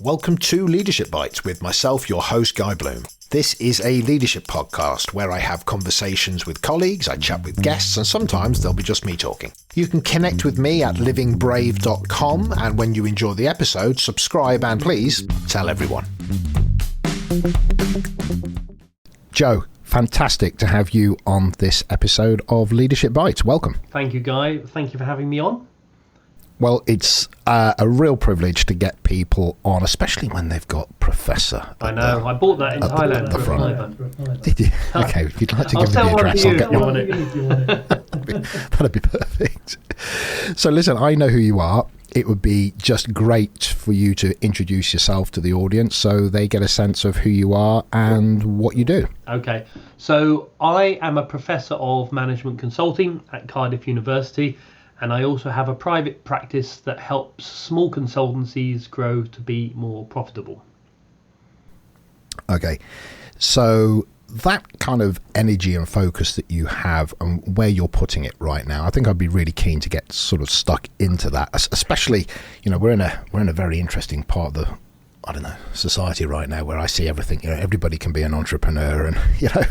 Welcome to Leadership Bites with myself, your host, Guy Bloom. This is a leadership podcast where I have conversations with colleagues, I chat with guests, and sometimes there'll be just me talking. You can connect with me at livingbrave.com, and when you enjoy the episode, subscribe and please tell everyone. Joe, fantastic to have you on this episode of Leadership Bites. Welcome. Thank you, Guy. Thank you for having me on. Well, it's a real privilege to get people on, especially when they've got Professor. I know. I bought that in Thailand for a $5. Did you? Okay, if you'd like to give me the address, I'll get one. That'd be perfect. So listen, I know who you are. It would be just great for you to introduce yourself to the audience so they get a sense of who you are and what you do. Okay, so I am a Professor of Management Consulting at Cardiff University. And I also have a private practice that helps small consultancies grow to be more profitable. Okay, so that kind of energy and focus that you have and where you're putting it right now, I think I'd be really keen to get sort of stuck into that, especially, you know, we're in a very interesting part of the, I don't know, society right now where I see everything, you know, everybody can be an entrepreneur, and, you know,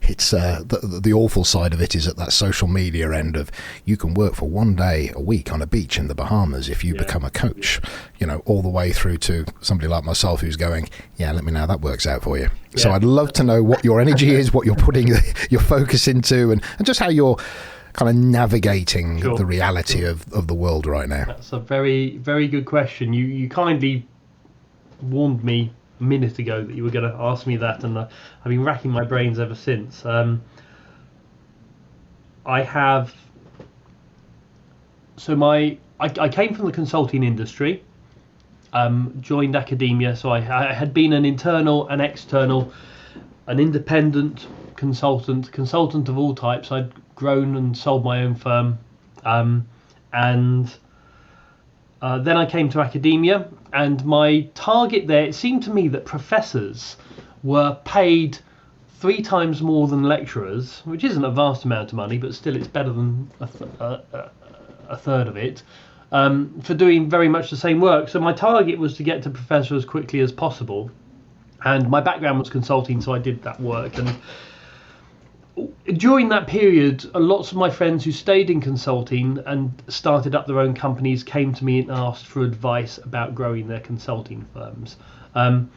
it's the awful side of it is at that social media end of you can work for one day a week on a beach in the Bahamas if you become a coach, you know, all the way through to somebody like myself who's going, yeah, let me know how that works out for you. Yeah. So I'd love to know what your energy is, what you're putting your focus into, and just how you're kind of navigating the reality of the world right now. That's a very, very good question. You kindly warned me a minute ago that you were going to ask me that, and I've been racking my brains ever since. I came from the consulting industry, joined academia, so I had been an internal, an external, an independent consultant of all types. I'd grown and sold my own firm, and then I came to academia, and my target there, it seemed to me that professors were paid 3 times more than lecturers, which isn't a vast amount of money, but still it's better than a third of it, for doing very much the same work. So my target was to get to professor as quickly as possible, and my background was consulting, so I did that work. And during that period, lots of my friends who stayed in consulting and started up their own companies came to me and asked for advice about growing their consulting firms. And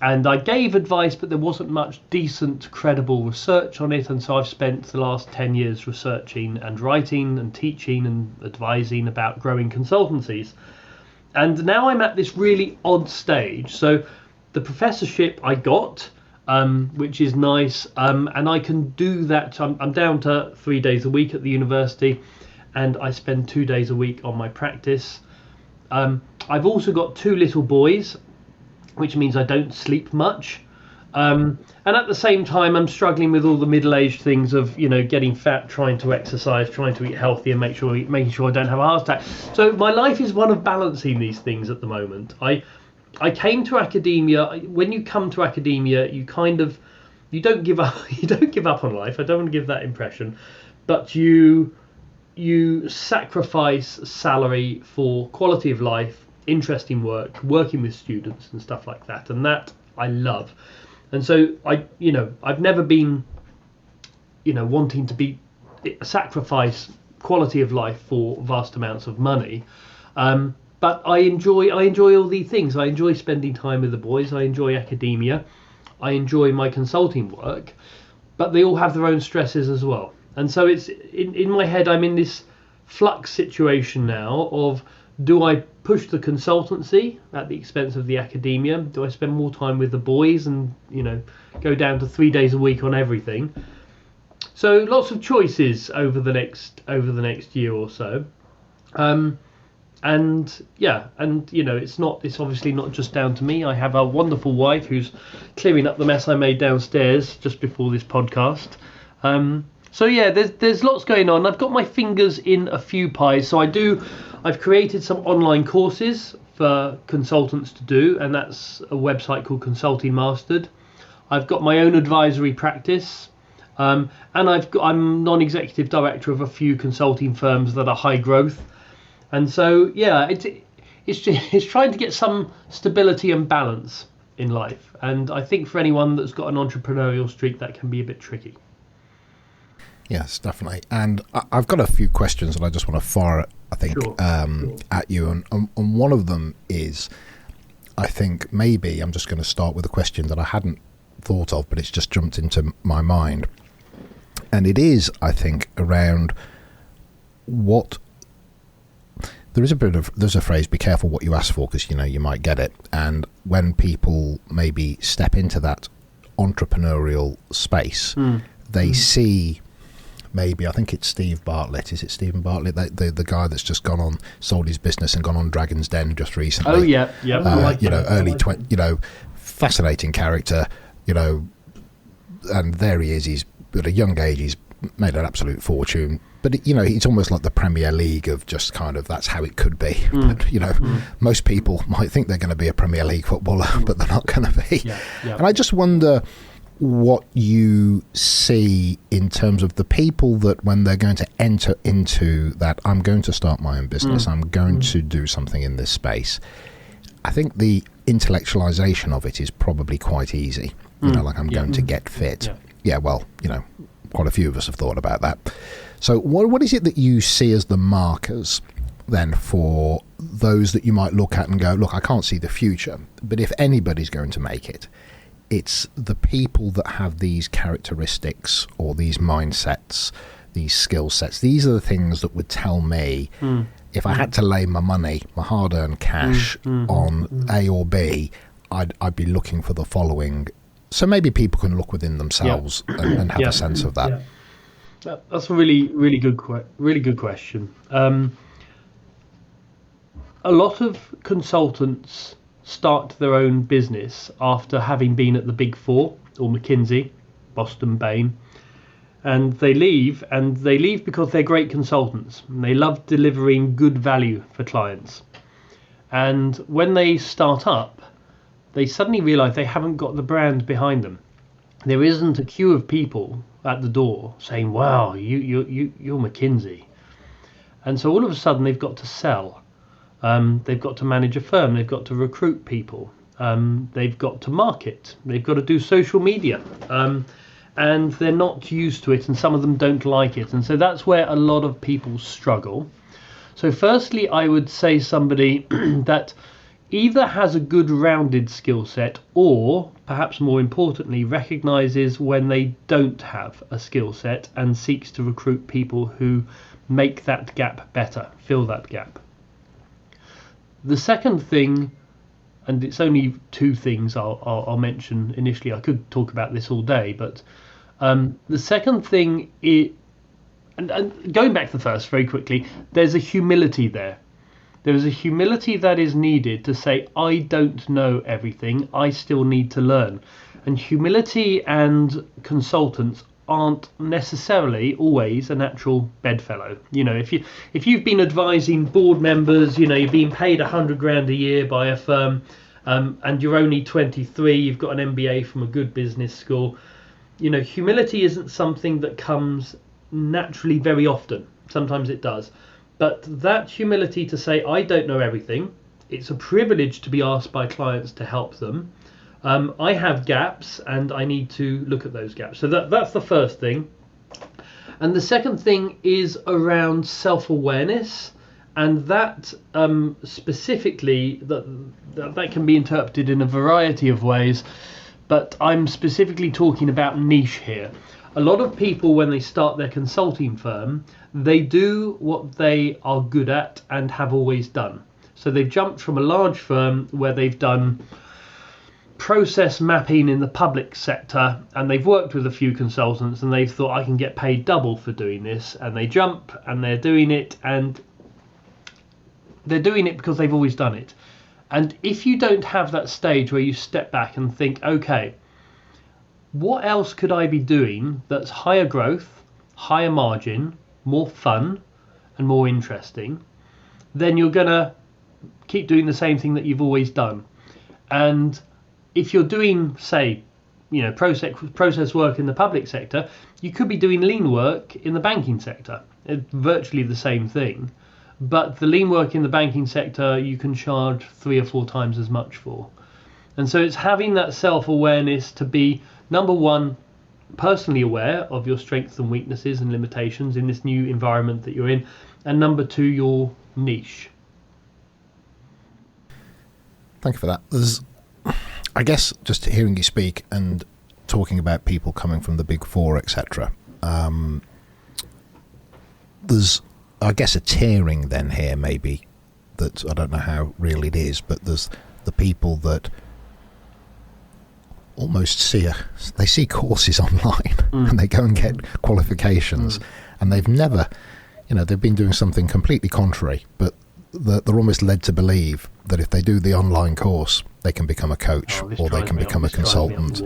I gave advice, but there wasn't much decent, credible research on it. And so I've spent the last 10 years researching and writing and teaching and advising about growing consultancies. And now I'm at this really odd stage. So the professorship I got, which is nice, and I can do that. I'm down to 3 days a week at the university, and I spend 2 days a week on my practice. I've also got 2 little boys, which means I don't sleep much, and at the same time I'm struggling with all the middle-aged things of, you know, getting fat, trying to exercise, trying to eat healthy, and making sure I don't have a heart attack. So my life is one of balancing these things at the moment. I came to academia. When you come to academia, you don't give up. You don't give up on life. I don't want to give that impression, but you sacrifice salary for quality of life, interesting work, working with students and stuff like that, and that I love. And so I've never been, wanting to sacrifice quality of life for vast amounts of money. But I enjoy all these things. I enjoy spending time with the boys. I enjoy academia. I enjoy my consulting work. But they all have their own stresses as well. And so it's in my head, I'm in this flux situation now of, do I push the consultancy at the expense of the academia? Do I spend more time with the boys and, go down to 3 days a week on everything? So lots of choices over the next year or so. It's obviously not just down to me. I have a wonderful wife who's clearing up the mess I made downstairs just before this podcast. There's lots going on. I've got my fingers in a few pies. So I've created some online courses for consultants to do, and that's a website called Consulting Mastered. I've got my own advisory practice, and I'm non-executive director of a few consulting firms that are high growth. And so, it's trying to get some stability and balance in life. And I think for anyone that's got an entrepreneurial streak, that can be a bit tricky. Yes, definitely. And I've got a few questions that I just want to fire, I think, Sure. at you. And one of them is, I think maybe I'm just going to start with a question that I hadn't thought of, but it's just jumped into my mind. And it is, I think, around what... There's a phrase, be careful what you ask for, because, you might get it. And when people maybe step into that entrepreneurial space, they see... Maybe, I think it's Steve Bartlett. Is it Stephen Bartlett? The guy that's just sold his business and gone on Dragon's Den just recently. Oh, yeah. Early 20, fascinating character, and there he is. He's at a young age, he's made an absolute fortune. But, it's almost like the Premier League of just kind of, that's how it could be. But, most people might think they're going to be a Premier League footballer, but they're not going to be. Yeah. And I just wonder what you see in terms of the people that when they're going to enter into that, I'm going to start my own business, I'm going to do something in this space. I think the intellectualization of it is probably quite easy. Like I'm going to get fit. Yeah, well, quite a few of us have thought about that. So what is it that you see as the markers then for those that you might look at and go, look, I can't see the future, but if anybody's going to make it, it's the people that have these characteristics or these mindsets, these skill sets. These are the things that would tell me if I had to lay my money, my hard-earned cash on A or B, I'd be looking for the following. So maybe people can look within themselves and have a sense of that. Yeah. That's a really good question. A lot of consultants start their own business after having been at the Big Four or McKinsey, Boston, Bain, and they leave because they're great consultants and they love delivering good value for clients. And when they start up, they suddenly realize they haven't got the brand behind them. There isn't a queue of people at the door saying, wow, you're McKinsey. And so all of a sudden they've got to sell. They've got to manage a firm. They've got to recruit people. They've got to market. They've got to do social media. And they're not used to it, and some of them don't like it. And so that's where a lot of people struggle. So firstly, I would say somebody that either has a good rounded skill set or, perhaps more importantly, recognises when they don't have a skill set and seeks to recruit people who make that gap better, fill that gap. The second thing, and it's only two things I'll mention initially. I could talk about this all day, but the second thing is, and going back to the first very quickly, there's a humility there. There is a humility that is needed to say, I don't know everything, I still need to learn. And humility and consultants aren't necessarily always a natural bedfellow. If you've been advising board members, you're being paid $100,000 a year by a firm, and you're only 23, you've got an MBA from a good business school. Humility isn't something that comes naturally very often. Sometimes it does. But that humility to say, I don't know everything, it's a privilege to be asked by clients to help them. I have gaps and I need to look at those gaps. So that's the first thing. And the second thing is around self-awareness, and that specifically, that can be interpreted in a variety of ways, but I'm specifically talking about niche here. A lot of people, when they start their consulting firm, they do what they are good at and have always done. So they've jumped from a large firm where they've done process mapping in the public sector, and they've worked with a few consultants and they've thought, I can get paid double for doing this, and they jump and they're doing it, and they're doing it because they've always done it. And if you don't have that stage where you step back and think, okay, what else could I be doing that's higher growth, higher margin, more fun and more interesting, then you're gonna keep doing the same thing that you've always done. And if you're doing, say, process work in the public sector, you could be doing lean work in the banking sector. It's virtually the same thing. but the lean work in the banking sector you can charge 3 or 4 times as much for. And so it's having that self-awareness to be, number one, personally aware of your strengths and weaknesses and limitations in this new environment that you're in, and number two, your niche. Thank you for that. I guess just hearing you speak and talking about people coming from the big four, etc. There's, I guess, a tiering then here maybe that I don't know how real it is, but there's the people that almost see courses online and they go and get qualifications and they've never, they've been doing something completely contrary, but they're almost led to believe that if they do the online course, they can become a coach or they can become a consultant.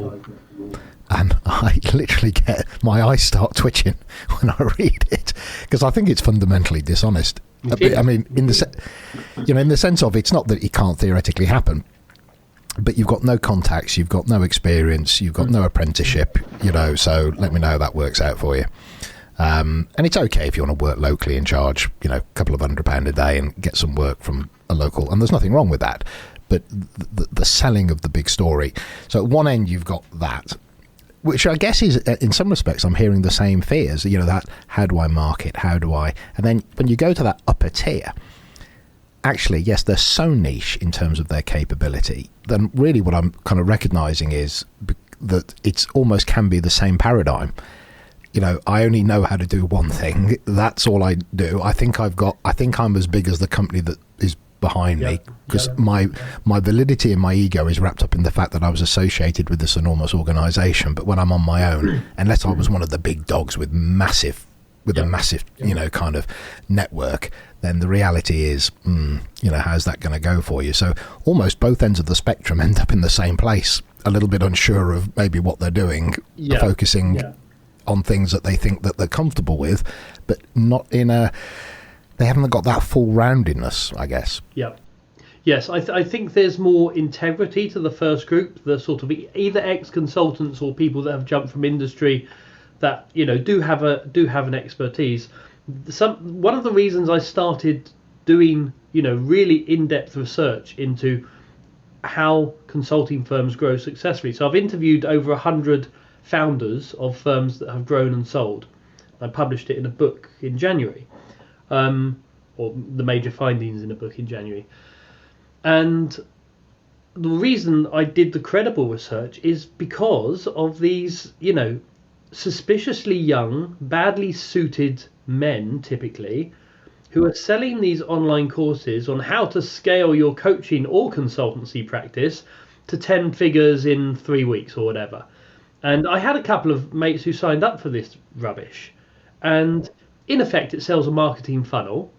And I literally get my eyes start twitching when I read it because I think it's fundamentally dishonest. I mean, in the sense of it's not that it can't theoretically happen, but you've got no contacts, you've got no experience, you've got no apprenticeship, so let me know how that works out for you. And it's okay if you want to work locally and charge, a couple of £100 a day and get some work from a local, and there's nothing wrong with that. But the selling of the big story. So at one end, you've got that, which I guess is, in some respects, I'm hearing the same fears, that how do I market? How do I? And then when you go to that upper tier, actually, yes, they're so niche in terms of their capability, then really what I'm kind of recognizing is that it's almost can be the same paradigm. I only know how to do one thing. That's all I do. I think I'm as big as the company that is behind me because my validity and my ego is wrapped up in the fact that I was associated with this enormous organization. But when I'm on my own, unless I was one of the big dogs with a massive, kind of network, then the reality is, how's that going to go for you? So almost both ends of the spectrum end up in the same place, a little bit unsure of maybe what they're doing, focusing on things that they think that they're comfortable with, but not they haven't got that full roundedness, I guess. Yeah. Yes, I think there's more integrity to the first group, the sort of either ex-consultants or people that have jumped from industry that do have an expertise. One of the reasons I started doing really in-depth research into how consulting firms grow successfully. So I've interviewed over 100 founders of firms that have grown and sold. I published it in a book in January, or the major findings in a book in January. And the reason I did the credible research is because of these, suspiciously young, badly suited men, typically, who are selling these online courses on how to scale your coaching or consultancy practice to 10 figures in 3 weeks or whatever. And I had a couple of mates who signed up for this rubbish. And in effect, it sells a marketing funnel.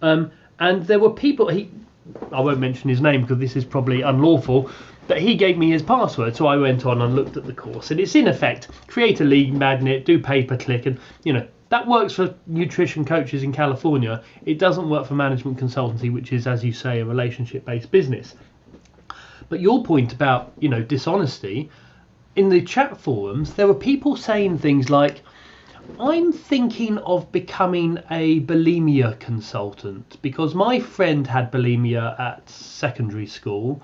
And there were people, I won't mention his name because this is probably unlawful, but he gave me his password. So I went on and looked at the course. And it's in effect, create a lead magnet, do pay-per-click. And, that works for nutrition coaches in California. It doesn't work for management consultancy, which is, as you say, a relationship-based business. But your point about, dishonesty, in the chat forums, there were people saying things like, I'm thinking of becoming a bulimia consultant because my friend had bulimia at secondary school.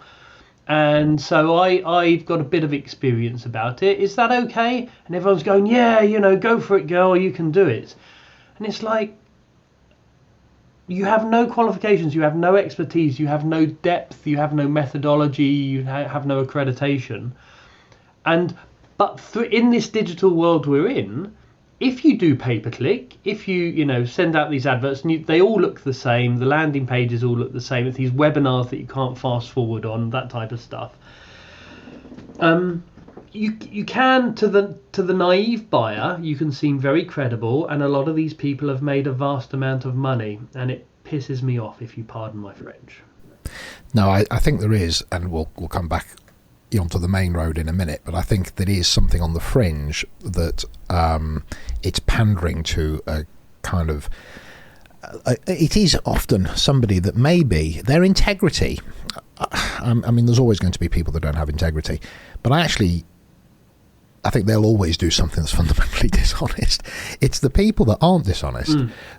And so I've got a bit of experience about it. Is that okay? And everyone's going, yeah, go for it, girl. You can do it. And it's like, you have no qualifications. You have no expertise. You have no depth. You have no methodology. You have no accreditation. But in this digital world we're in, if you do pay-per-click, if you send out these adverts, and they all look the same, the landing pages all look the same, it's these webinars that you can't fast forward on, that type of stuff. You can, to the naive buyer, you can seem very credible, and a lot of these people have made a vast amount of money, and it pisses me off, if you pardon my French. No, I think there is, and we'll come back onto the main road in a minute, but I think there is something on the fringe that it's pandering to a kind of it is often somebody that maybe their integrity, I mean there's always going to be people that don't have integrity, but I actually I think they'll always do something that's fundamentally dishonest. It's the people that aren't dishonest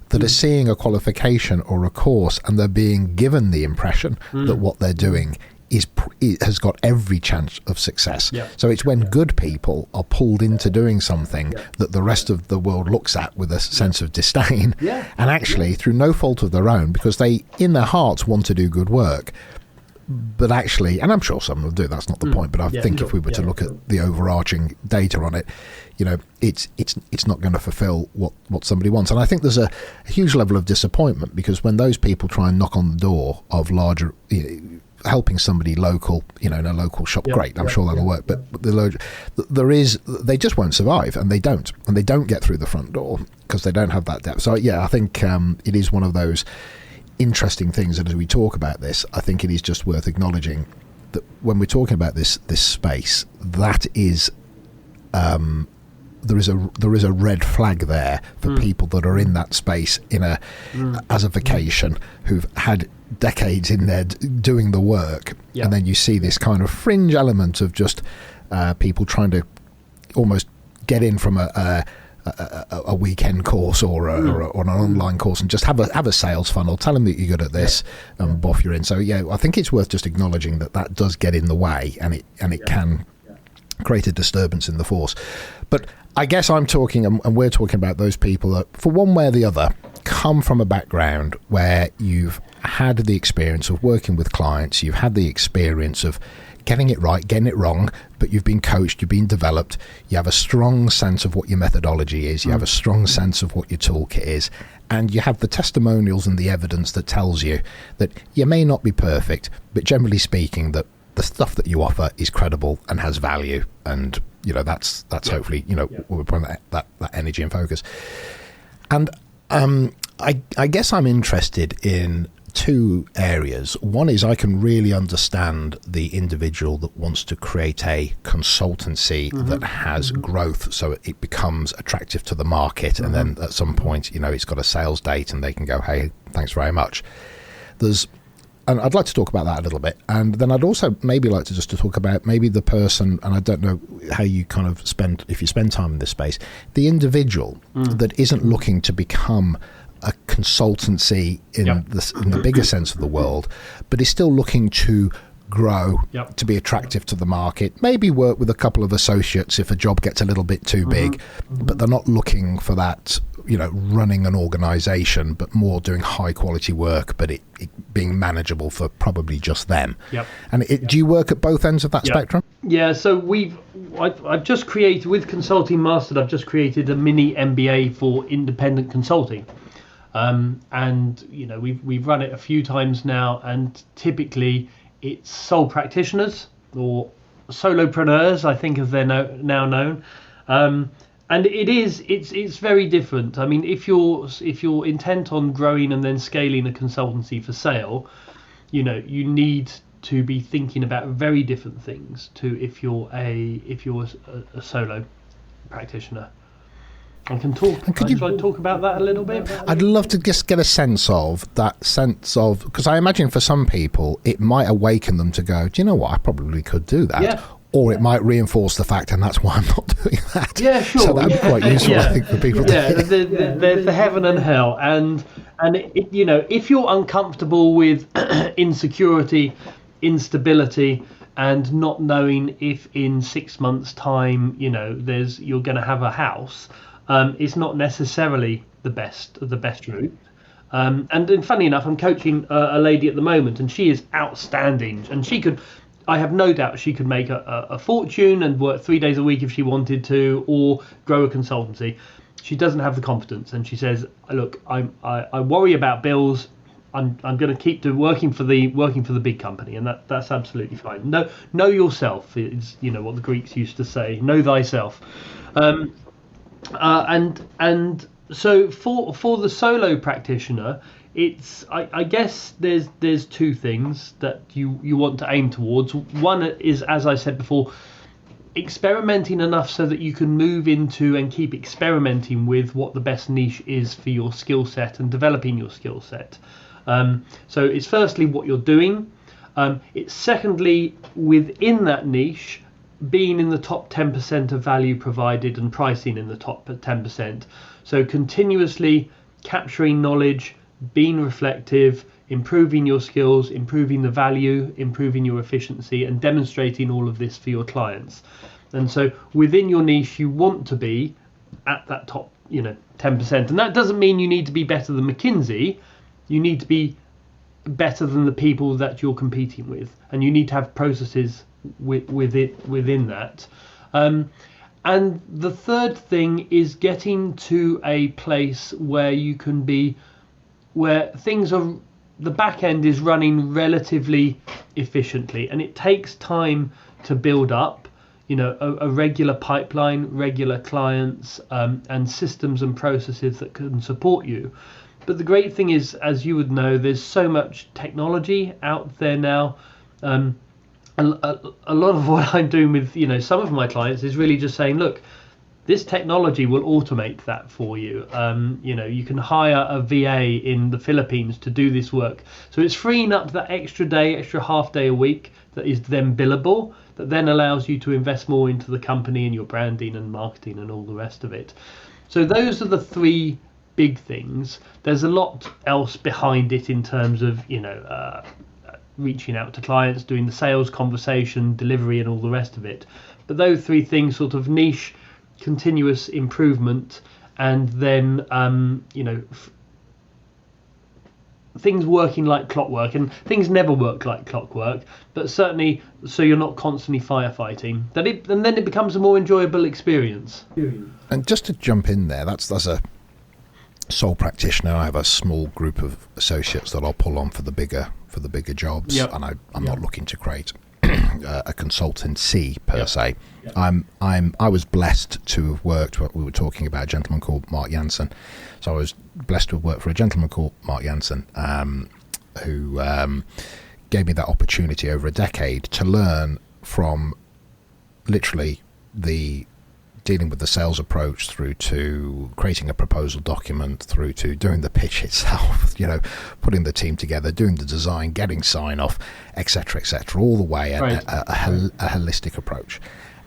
that are seeing a qualification or a course, and they're being given the impression that what they're doing has got every chance of success. So it's when good people are pulled into doing something that the rest of the world looks at with a sense of disdain, and actually through no fault of their own, because they in their hearts want to do good work, but actually, and I'm sure some will do, that's not the point, but I think if we were to look at the overarching data on it, it's not going to fulfill what somebody wants. And I think there's a huge level of disappointment, because when those people try and knock on the door of larger, helping somebody local, in a local shop, great, I'm sure that'll work, but they just won't survive, and they don't get through the front door because they don't have that depth. So I think it is one of those interesting things that as we talk about this, I think it is just worth acknowledging that when we're talking about this space, that is there is a red flag there for people that are in that space as a vacation, who've had decades in there doing the work, and then you see this kind of fringe element of just people trying to almost get in from a weekend course or an online course, and just have a sales funnel, tell them that you're good at this, and boff, you're in. So I think it's worth just acknowledging that does get in the way, and it can create a disturbance in the force. But I guess I'm talking, and we're talking about those people that, for one way or the other, come from a background where you've had the experience of working with clients, you've had the experience of getting it right, getting it wrong, but you've been coached, you've been developed, you have a strong sense of what your methodology is, you have a strong sense of what your toolkit is, and you have the testimonials and the evidence that tells you that you may not be perfect, but generally speaking, that the stuff that you offer is credible and has value, and that's hopefully we're putting that energy and focus. And I guess I'm interested in two areas. One is I can really understand the individual that wants to create a consultancy that has growth, so it becomes attractive to the market, and then at some point, it's got a sales date and they can go, hey, thanks very much. And I'd like to talk about that a little bit. And then I'd also maybe like to talk about maybe the person, and I don't know how you kind of if you spend time in this space, the individual that isn't looking to become a consultancy in the bigger sense of the world, but is still looking to grow, to be attractive to the market, maybe work with a couple of associates if a job gets a little bit too big, but they're not looking for that, running an organization, but more doing high quality work, but it being manageable for probably just them. And do you work at both ends of that spectrum? So I've just created, with Consulting Mastered, I've just created a mini MBA for independent consulting. And we've run it a few times now, and typically it's sole practitioners or solopreneurs, I think, as they're now known. And it's very different. I mean, if you're intent on growing and then scaling a consultancy for sale, you need to be thinking about very different things to if you're a solo practitioner. I can talk. Should I talk about that a little bit? I'd love to just get a sense of because I imagine for some people it might awaken them to go, do you know what, I probably could do that. Or it might reinforce the fact, and that's why I'm not doing that. Sure. So that'd be quite useful, I think, for people. There's the heaven and hell, and if you're uncomfortable with insecurity, instability, and not knowing if in 6 months' time, you're going to have a house, it's not necessarily the best route. And funny enough, I'm coaching a lady at the moment, and she is outstanding, and I have no doubt she could make a fortune and work 3 days a week if she wanted to, or grow a consultancy. She doesn't have the confidence, and she says, "Look, I worry about bills. I'm going to keep working for the big company," and that's absolutely fine. Know yourself is what the Greeks used to say. Know thyself, and so for the solo practitioner, I guess there's two things that you want to aim towards. One is, as I said before, experimenting enough so that you can move into and keep experimenting with what the best niche is for your skill set and developing your skill set. So it's firstly what you're doing. It's secondly, within that niche, being in the top 10% of value provided and pricing in the top 10%. So continuously capturing knowledge, being reflective, improving your skills, improving the value, improving your efficiency, and demonstrating all of this for your clients. And so within your niche, you want to be at that top, 10%. And that doesn't mean you need to be better than McKinsey. You need to be better than the people that you're competing with, and you need to have processes within that. And the third thing is getting to a place where you can be, where things are, the back end is running relatively efficiently, and it takes time to build up, a regular pipeline, regular clients, and systems and processes that can support you. But the great thing is, as you would know, there's so much technology out there now. A lot of what I'm doing with some of my clients is really just saying, look, this technology will automate that for you. You can hire a VA in the Philippines to do this work. So it's freeing up that extra half day a week that is then billable, that then allows you to invest more into the company and your branding and marketing and all the rest of it. So those are the three big things. There's a lot else behind it in terms of, reaching out to clients, doing the sales conversation, delivery, and all the rest of it. But those three things, sort of niche, continuous improvement, and then things working like clockwork. And things never work like clockwork, but certainly so you're not constantly firefighting. And then it becomes a more enjoyable experience. And just to jump in there, that's a sole practitioner. I have a small group of associates that I'll pull on for the bigger jobs, and I'm not looking to create a consultancy per se. Yep. I was blessed to have worked. We were talking about a gentleman called Mark Jansen, so I was blessed to have worked for a gentleman called Mark Jansen, who gave me that opportunity over a decade to learn from literally the dealing with the sales approach, through to creating a proposal document, through to doing the pitch itself, putting the team together, doing the design, getting sign off, etc., all the way, right. a holistic approach.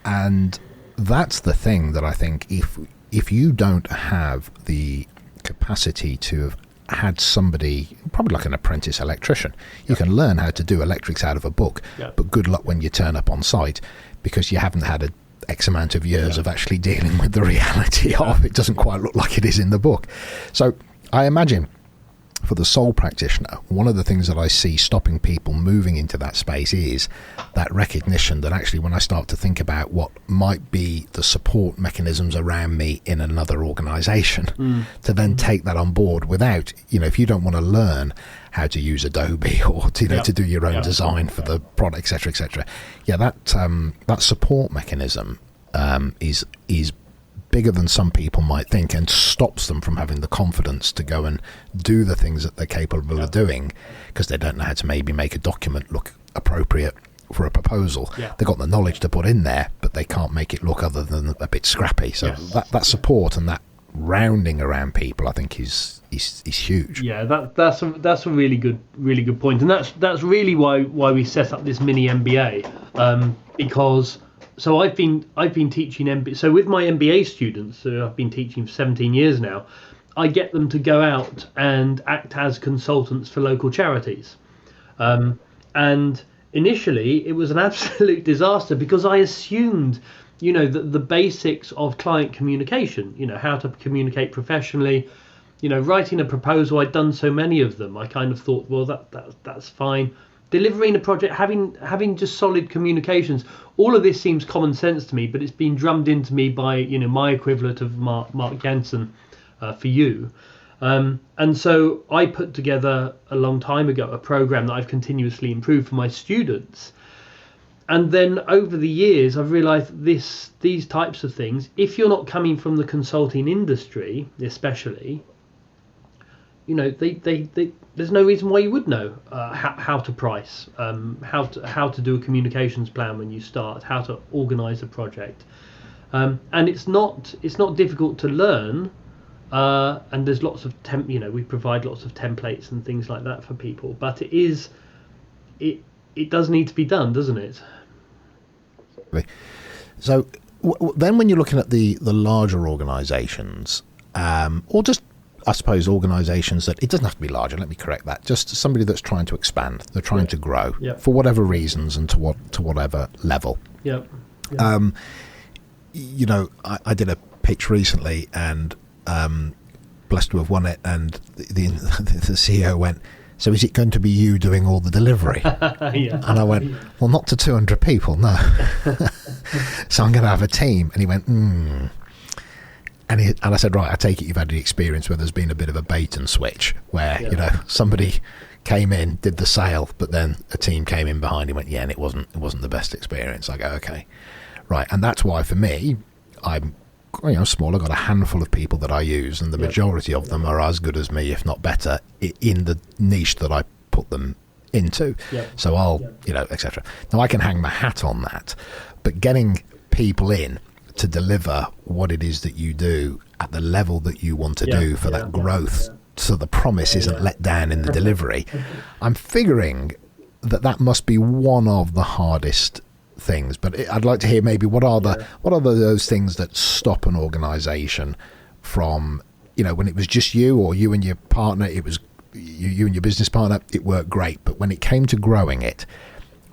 And that's the thing that I think, if you don't have the capacity to have had somebody, probably like an apprentice electrician, you can learn how to do electrics out of a book, but good luck when you turn up on site, because you haven't had a X amount of years of actually dealing with the reality of it. Doesn't quite look like it is in the book. So I imagine for the sole practitioner, one of the things that I see stopping people moving into that space is that recognition that actually, when I start to think about what might be the support mechanisms around me in another organization, to then take that on board without, if you don't want to learn how to use Adobe or to do your own design for the product, etc. That support mechanism is bigger than some people might think, and stops them from having the confidence to go and do the things that they're capable of doing, because they don't know how to maybe make a document look appropriate for a proposal. They've got the knowledge to put in there, but they can't make it look other than a bit scrappy. So that support and that rounding around people, I think, is huge. That's a really good point, and that's really why we set up this mini MBA, because so I've been teaching MBA. So with my MBA students, so I've been teaching for 17 years now, I get them to go out and act as consultants for local charities, and initially it was an absolute disaster, because I assumed the basics of client communication, how to communicate professionally, writing a proposal. I'd done so many of them. I kind of thought, well, that's fine. Delivering a project, having just solid communications, all of this seems common sense to me, but it's been drummed into me by my equivalent of Mark Jansen for you. And so I put together a long time ago a program that I've continuously improved for my students. And then over the years, I've realized these types of things, if you're not coming from the consulting industry, especially, there's no reason why you would know how to price, how to do a communications plan when you start, how to organize a project. And it's not difficult to learn. And there's lots of we provide lots of templates and things like that for people, but it does need to be done, doesn't it? So then when you're looking at the larger organisations, or just, I suppose, organisations that, it doesn't have to be larger, let me correct that, just somebody that's trying to expand, they're trying to grow for whatever reasons and to whatever level. Yeah. You know, I did a pitch recently and blessed to have won it, and the CEO went, so is it going to be you doing all the delivery? And I went, well, not to 200 people, no. So I'm going to have a team. And he went, And I said, right, I take it you've had the experience where there's been a bit of a bait and switch, where, you know, somebody came in, did the sale, but then a team came in behind. He went, and it wasn't the best experience. I go, okay, right. And that's why for me, I'm, small. I've got a handful of people that I use, and the majority of them are as good as me, if not better, in the niche that I put them into. So I'll, etc. Now I can hang my hat on that, but getting people in to deliver what it is that you do at the level that you want to do for that growth, so the promise isn't let down in the delivery. I'm figuring that must be one of the hardest things, but I'd like to hear maybe what are those things that stop an organisation from, when it was just you or you and your partner, it was you and your business partner, it worked great, but when it came to growing it,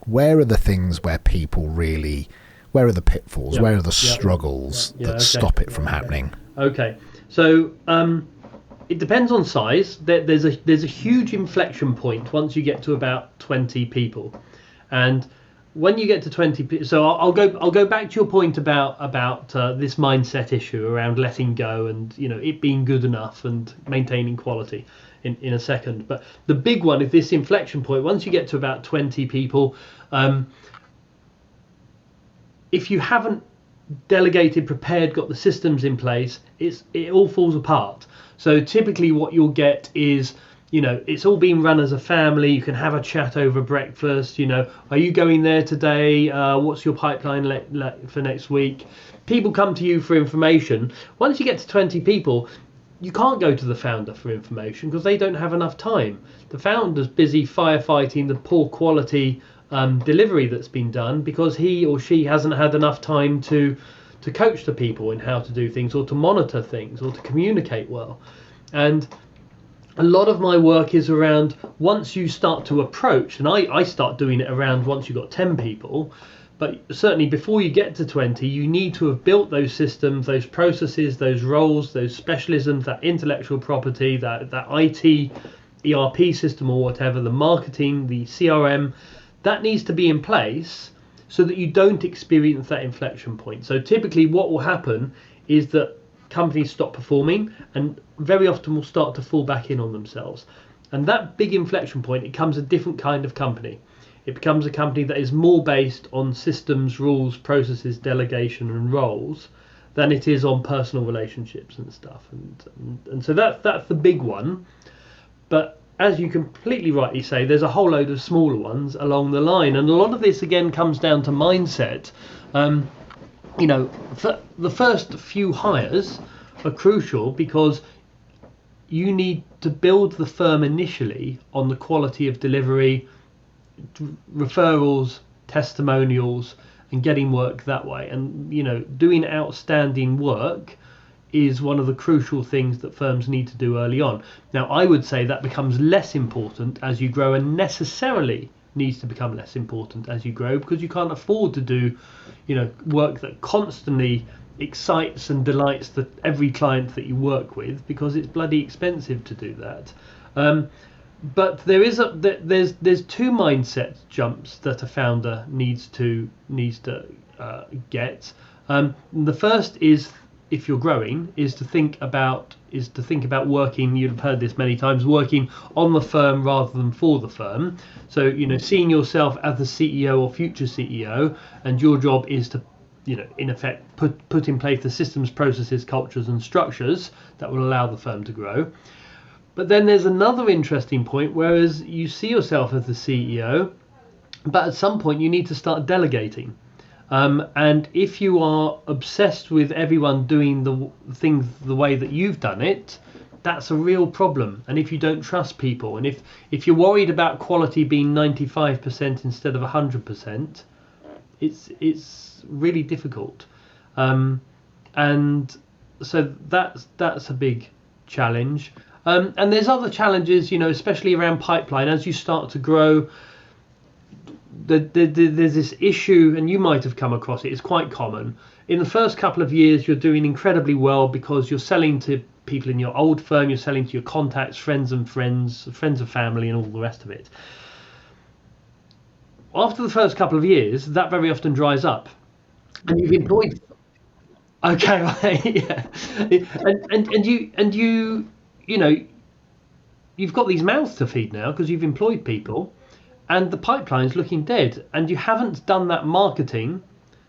where are the things where people really, where are the pitfalls, where are the struggles that stop it from happening? Okay, so it depends on size. There's a huge inflection point once you get to about 20 people, and when you get to 20, so I'll go back to your point about this mindset issue around letting go and it being good enough and maintaining quality in a second. But the big one is this inflection point. Once you get to about 20 people, if you haven't delegated, prepared, got the systems in place, it all falls apart. So typically what you'll get is, it's all being run as a family. You can have a chat over breakfast. Are you going there today? What's your pipeline for next week? People come to you for information. Once you get to 20 people, you can't go to the founder for information because they don't have enough time. The founder's busy firefighting the poor quality delivery that's been done because he or she hasn't had enough time to coach the people in how to do things, or to monitor things, or to communicate well. And a lot of my work is around once you start to approach, and I start doing it around once you've got 10 people, but certainly before you get to 20, you need to have built those systems, those processes, those roles, those specialisms, that intellectual property, that IT, ERP system or whatever, the marketing, the CRM, that needs to be in place so that you don't experience that inflection point. So typically what will happen is that companies stop performing and very often will start to fall back in on themselves. And that big inflection point, it becomes a different kind of company. It becomes a company that is more based on systems, rules, processes, delegation and roles than it is on personal relationships and stuff. And so that's the big one. But as you completely rightly say, there's a whole load of smaller ones along the line. And a lot of this again comes down to mindset. The first few hires are crucial because you need to build the firm initially on the quality of delivery, referrals, testimonials, and getting work that way. And doing outstanding work is one of the crucial things that firms need to do early on. Now, I would say that becomes less important as you grow, and necessarily needs to become less important as you grow, because you can't afford to do work that constantly excites and delights every client that you work with, because it's bloody expensive to do that. But there's two mindset jumps that a founder needs to get. The first is, if you're growing, is to think about working, you've heard this many times, working on the firm rather than for the firm. So seeing yourself as the CEO or future CEO, and your job is to in effect put in place the systems, processes, cultures and structures that will allow the firm to grow. But then there's another interesting point, whereas you see yourself as the CEO, but at some point you need to start delegating. And if you are obsessed with everyone doing the things the way that you've done it, that's a real problem. And if you don't trust people, and if you're worried about quality being 95% instead of 100%, it's really difficult, and so that's a big challenge. And there's other challenges, especially around pipeline. As you start to grow, there's this issue, and you might have come across it. It's quite common. In the first couple of years, you're doing incredibly well because you're selling to people in your old firm, you're selling to your contacts, friends of family, and all the rest of it. After the first couple of years, that very often dries up, and you've employed. Okay, right, yeah, and you've got these mouths to feed now because you've employed people, and the pipeline's looking dead, and you haven't done that marketing,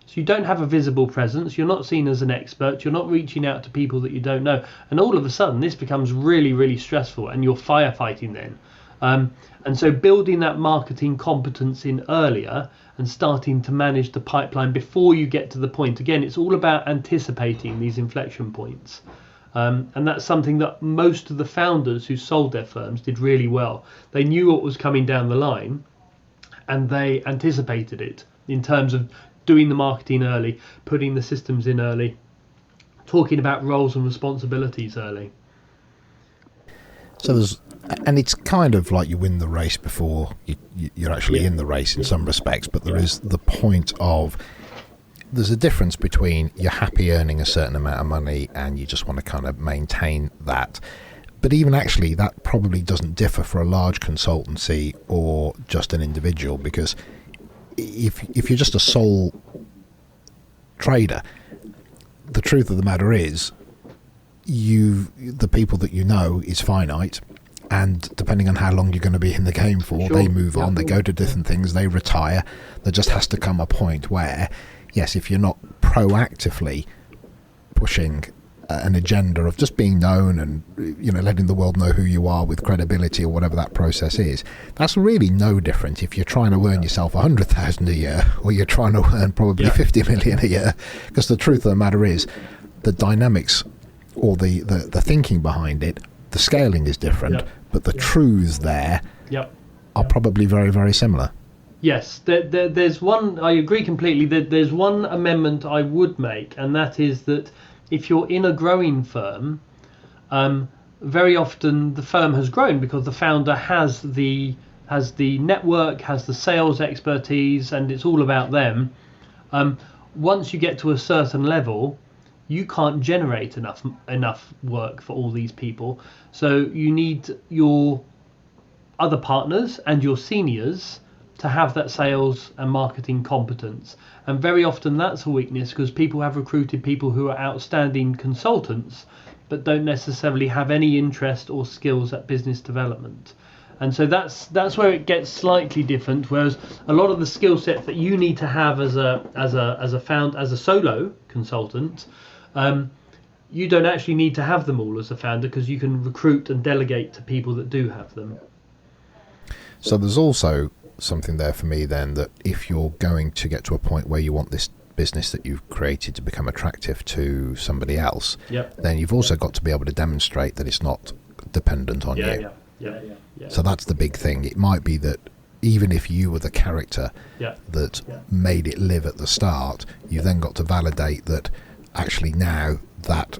so you don't have a visible presence. You're not seen as an expert. You're not reaching out to people that you don't know, and all of a sudden this becomes really, really stressful, and you're firefighting then. And so building that marketing competence in earlier and starting to manage the pipeline before you get to the point. Again, it's all about anticipating these inflection points. And that's something that most of the founders who sold their firms did really well. They knew what was coming down the line and they anticipated it in terms of doing the marketing early, putting the systems in early, talking about roles and responsibilities early. So and it's kind of like you win the race before you're actually in the race in some respects, but there is the point of, there's a difference between you're happy earning a certain amount of money and you just want to kind of maintain that. But even actually that probably doesn't differ for a large consultancy or just an individual, because if you're just a sole trader, the truth of the matter is the people that you know is finite, and depending on how long you're going to be in the game for, they move on, they go to different things, they retire. There just has to come a point where, yes, if you're not proactively pushing an agenda of just being known and letting the world know who you are with credibility or whatever that process is, that's really no different if you're trying to earn yourself 100,000 a year or you're trying to earn probably 50 million a year. Because the truth of the matter is, the dynamics or the thinking behind it, the scaling is different, but the truths there are probably very, very similar. Yes, there's one, I agree completely, that there's one amendment I would make, and that is that if you're in a growing firm, very often the firm has grown because the founder has the network, has the sales expertise, and it's all about them. Once you get to a certain level, you can't generate enough work for all these people. So you need your other partners and your seniors to have that sales and marketing competence. And very often that's a weakness because people have recruited people who are outstanding consultants but don't necessarily have any interest or skills at business development. And so that's where it gets slightly different. Whereas a lot of the skill sets that you need to have as a solo consultant, you don't actually need to have them all as a founder because you can recruit and delegate to people that do have them. So there's also something there for me then, that if you're going to get to a point where you want this business that you've created to become attractive to somebody else, then you've also got to be able to demonstrate that it's not dependent on you. So that's the big thing. It might be that even if you were the character that made it live at the start, you've then got to validate that actually now that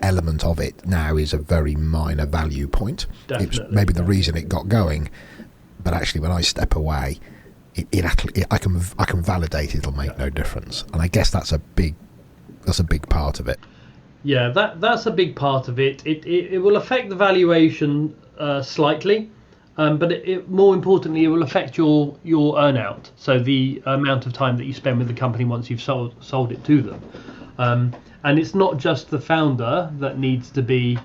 element of it now is a very minor value point. It's maybe the reason it got going, but actually when I step away, I can validate it'll make no difference. And I guess that's a big part of it. Yeah, that's a big part of it. It will affect the valuation slightly, but more importantly, it will affect your earnout. So the amount of time that you spend with the company once you've sold it to them. And it's not just the founder that needs to be,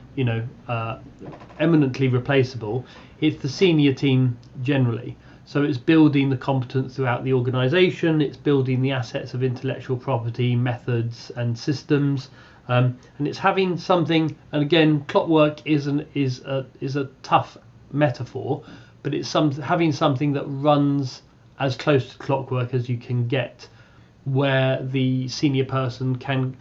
eminently replaceable. It's the senior team generally. So it's building the competence throughout the organisation. It's building the assets of intellectual property, methods, and systems. And it's having something. And again, clockwork is a tough metaphor, but it's having something that runs as close to clockwork as you can get, where the senior person can.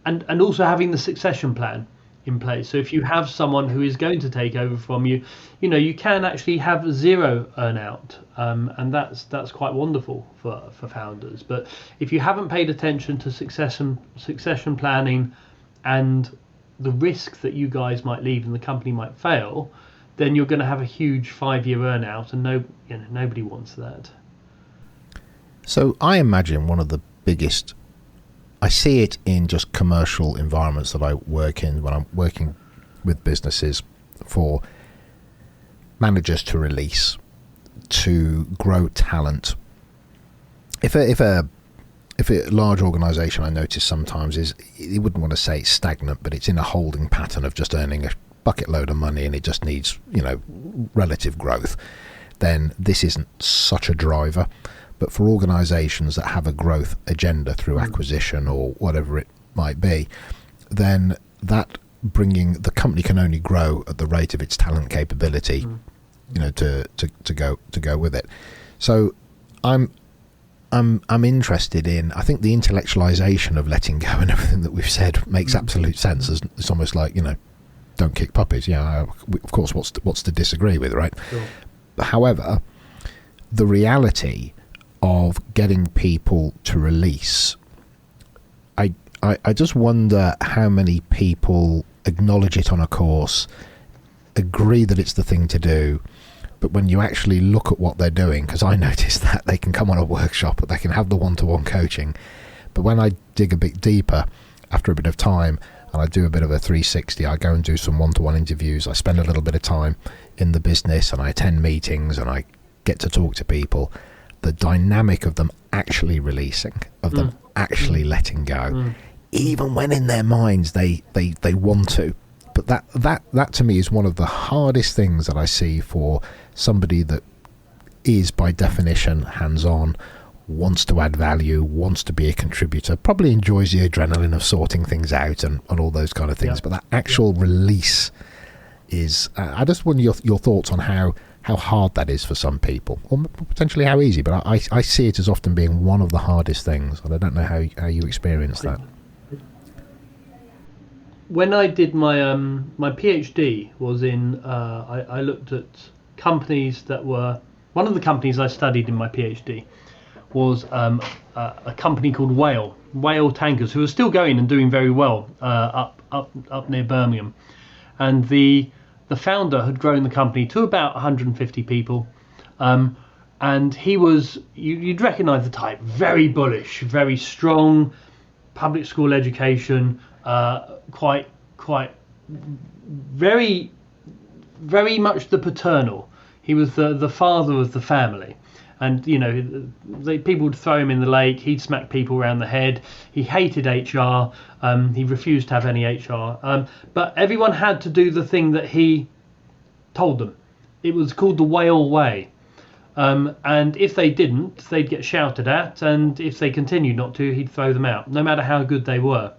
And also having the succession plan. in place. So if you have someone who is going to take over from you, you can actually have zero earnout, and that's quite wonderful for founders. But if you haven't paid attention to succession planning and the risk that you guys might leave and the company might fail, then you're going to have a huge 5-year earnout, and nobody wants that. So I imagine one of the biggest, I see it in just commercial environments that I work in when I'm working with businesses, for managers to release, to grow talent. If a large organisation, I notice sometimes, is, you wouldn't want to say it's stagnant, but it's in a holding pattern of just earning a bucket load of money and it just needs, relative growth, then this isn't such a driver. But for organisations that have a growth agenda through acquisition or whatever it might be, then that the company can only grow at the rate of its talent capability, to go with it. So I'm interested in, I think the intellectualization of letting go and everything that we've said makes absolute sense. It's almost like, don't kick puppies. Yeah, of course, what's to disagree with, right? Sure. However, the reality of getting people to release, I just wonder how many people acknowledge it on a course, agree that it's the thing to do, but when you actually look at what they're doing, because I noticed that they can come on a workshop, they can have the one-to-one coaching, but when I dig a bit deeper after a bit of time and I do a bit of a 360, I go and do some one-to-one interviews, I spend a little bit of time in the business and I attend meetings and I get to talk to people, the dynamic of them actually releasing, of them actually letting go, even when in their minds they want to. But that to me is one of the hardest things that I see for somebody that is by definition hands-on, wants to add value, wants to be a contributor, probably enjoys the adrenaline of sorting things out and all those kind of things. But that actual release is, I just wonder your thoughts on how hard that is for some people, or potentially how easy. But I see it as often being one of the hardest things, and I don't know how you experience that. When I did my my PhD was in, I looked at companies that were, one of the companies I studied in my PhD was a company called Whale Tankers, who are still going and doing very well up near Birmingham, and the founder had grown the company to about 150 people, and he was, you'd recognise the type, very bullish, very strong, public school education, quite very much the paternal. He was the father of the family, and people would throw him in the lake, he'd smack people around the head, he hated HR, he refused to have any HR, but everyone had to do the thing that he told them. It was called the Whale Way, and if they didn't, they'd get shouted at, and if they continued not to, he'd throw them out, no matter how good they were.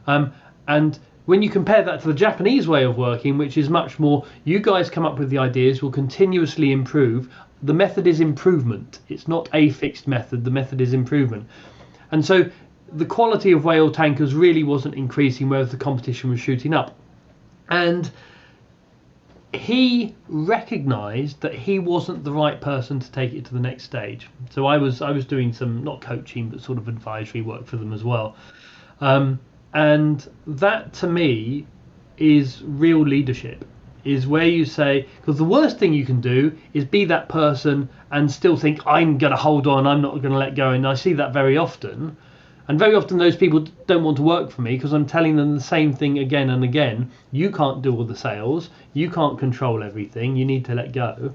And when you compare that to the Japanese way of working, which is much more, you guys come up with the ideas, we'll continuously improve. The method is improvement. It's not a fixed method. The method is improvement. And so the quality of Whale Tankers really wasn't increasing, whereas the competition was shooting up. And he recognized that he wasn't the right person to take it to the next stage. So I was doing some, not coaching, but sort of advisory work for them as well. And that to me is real leadership, is where you say, because the worst thing you can do is be that person and still think, I'm going to hold on, I'm not going to let go. And I see that very often. And very often those people don't want to work for me because I'm telling them the same thing again and again. You can't do all the sales. You can't control everything. You need to let go.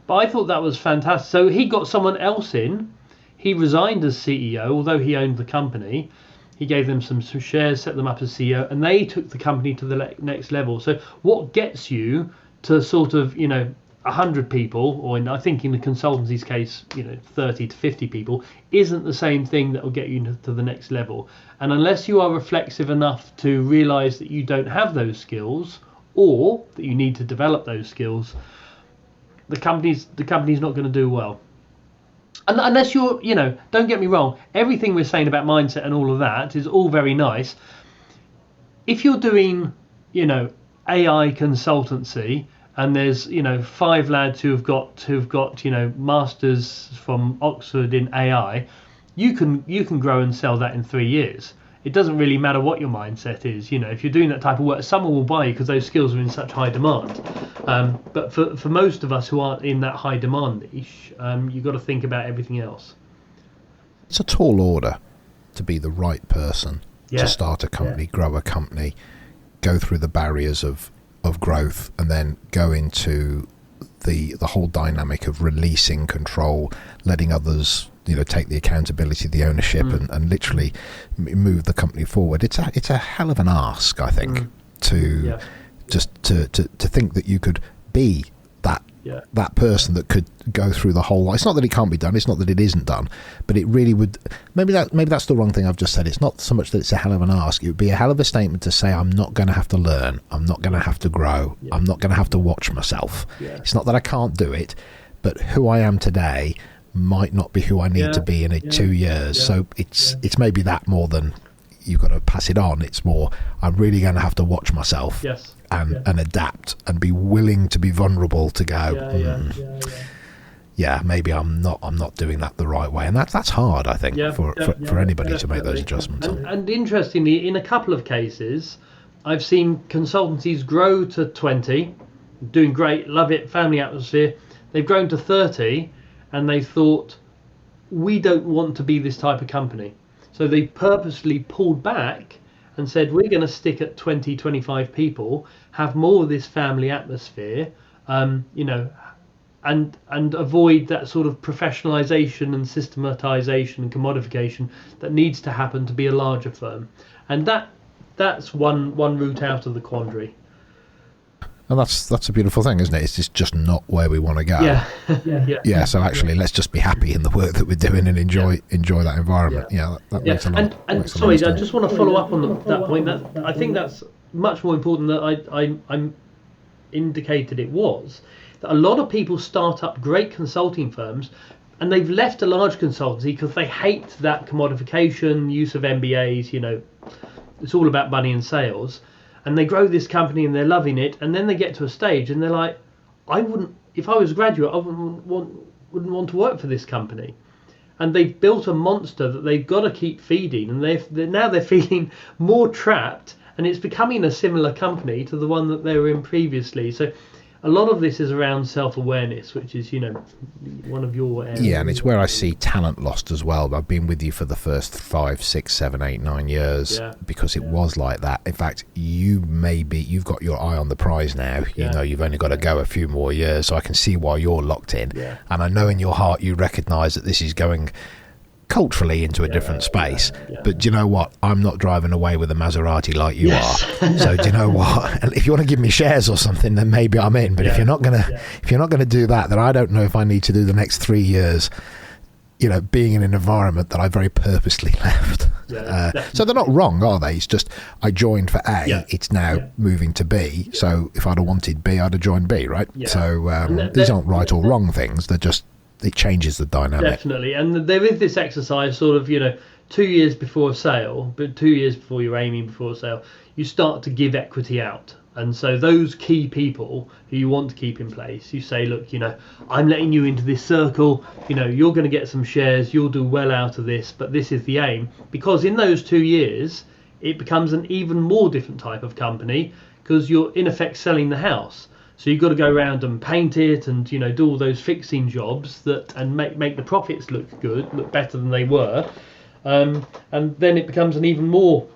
But I thought that was fantastic. So he got someone else in. He resigned as CEO, although he owned the company. He gave them some shares, set them up as CEO, and they took the company to the next level. So what gets you to sort of, 100 people, or I think in the consultancy's case, 30 to 50 people, isn't the same thing that will get you to the next level. And unless you are reflexive enough to realize that you don't have those skills, or that you need to develop those skills, the company's not going to do well. And unless you're, don't get me wrong, everything we're saying about mindset and all of that is all very nice. If you're doing AI consultancy, and there's 5 lads who've got masters from Oxford in AI, you can grow and sell that in 3 years. It doesn't really matter what your mindset is. If you're doing that type of work, someone will buy you because those skills are in such high demand. But for most of us who aren't in that high demand niche, you've got to think about everything else. It's a tall order to be the right person to start a company, grow a company, go through the barriers of growth, and then go into the whole dynamic of releasing control, letting others take the accountability, the ownership, and literally move the company forward. It's a hell of an ask, I think, to think that you could be that person that could go through the whole. It's not that it can't be done. It's not that it isn't done, but it really would. Maybe that's the wrong thing I've just said. It's not so much that it's a hell of an ask. It would be a hell of a statement to say, I'm not going to have to learn. I'm not going to have to grow. I'm not going to have to watch myself. It's not that I can't do it, but who I am today might not be who I need to be in 2 years. So it's maybe that more than you've got to pass it on. It's more, I'm really going to have to watch myself and adapt and be willing to be vulnerable to go, maybe I'm not doing that the right way. And that's hard, I think, for anybody to make those adjustments. And interestingly, in a couple of cases, I've seen consultancies grow to 20, doing great, love it, family atmosphere. They've grown to 30, and they thought, we don't want to be this type of company. So they purposely pulled back and said, we're going to stick at 20, 25 people, have more of this family atmosphere, and avoid that sort of professionalization and systematization and commodification that needs to happen to be a larger firm. And that's one route out of the quandary. And that's a beautiful thing, isn't it? It's just not where we want to go. Yeah. So actually, let's just be happy in the work that we're doing and enjoy that environment. That makes a lot. And sorry, I just want to follow up on that point. That I think that's much more important than I indicated it was. That a lot of people start up great consulting firms, and they've left a large consultancy because they hate that commodification, use of MBAs. It's all about money and sales. And they grow this company and they're loving it, and then they get to a stage and they're like, if I was a graduate, I wouldn't want to work for this company. And they've built a monster that they've got to keep feeding, and they're feeling more trapped, and it's becoming a similar company to the one that they were in previously. So a lot of this is around self-awareness, which is, one of your areas. Yeah, and it's where I see talent lost as well. I've been with you for the first 5, 6, 7, 8, 9 years because it was like that. In fact, you've got your eye on the prize now. You've only got to go a few more years, so I can see why you're locked in. And I know in your heart you recognise that this is going culturally into a different space, but do you know what? I'm not driving away with a Maserati like you are. So do you know what? If you want to give me shares or something, then maybe I'm in. But if you're not gonna do that, then I don't know if I need to do the next 3 years, being in an environment that I very purposely left. So they're not wrong, are they? It's just I joined for A. It's now moving to B. So if I'd have wanted B, I'd have joined B, right? So these aren't right or wrong things. They're just, it changes the dynamic. Definitely. And there is this exercise sort of, 2 years before a sale, but 2 years before you're aiming before a sale, you start to give equity out. And so those key people who you want to keep in place, you say, look, I'm letting you into this circle, you're going to get some shares, you'll do well out of this, but this is the aim. Because in those 2 years, it becomes an even more different type of company, because you're in effect selling the house. So you've got to go around and paint it and do all those fixing jobs and make the profits look good, look better than they were, and then it becomes an even more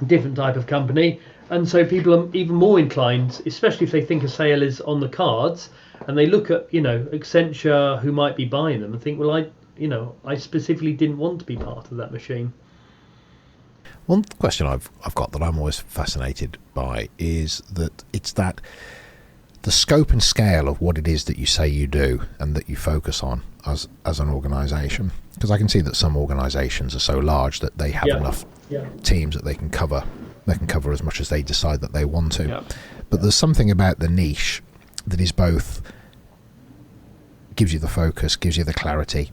different type of company. And so people are even more inclined, especially if they think a sale is on the cards, and they look at Accenture, who might be buying them, and think, well, I specifically didn't want to be part of that machine. One question I've got that I'm always fascinated by is that the scope and scale of what it is that you say you do and that you focus on as an organisation. Because I can see that some organisations are so large that they have enough teams that they can cover as much as they decide that they want to. But there's something about the niche that is both gives you the focus, gives you the clarity,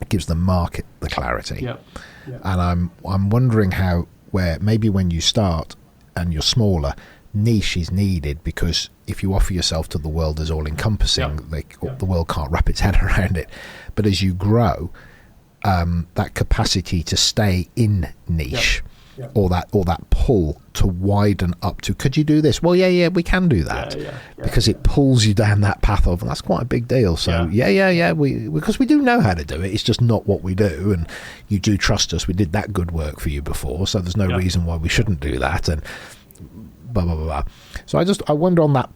gives the market the clarity. And I'm wondering where maybe when you start and you're smaller, niche is needed, because if you offer yourself to the world as all-encompassing, the world can't wrap its head around it. But as you grow, that capacity to stay in niche, or that pull to widen up to, could you do this? Well, we can do that, because it pulls you down that path of, and that's quite a big deal. So because we do know how to do it, it's just not what we do, and you do trust us. We did that good work for you before, so there's no reason why we shouldn't do that, and blah blah blah blah. So I wonder on that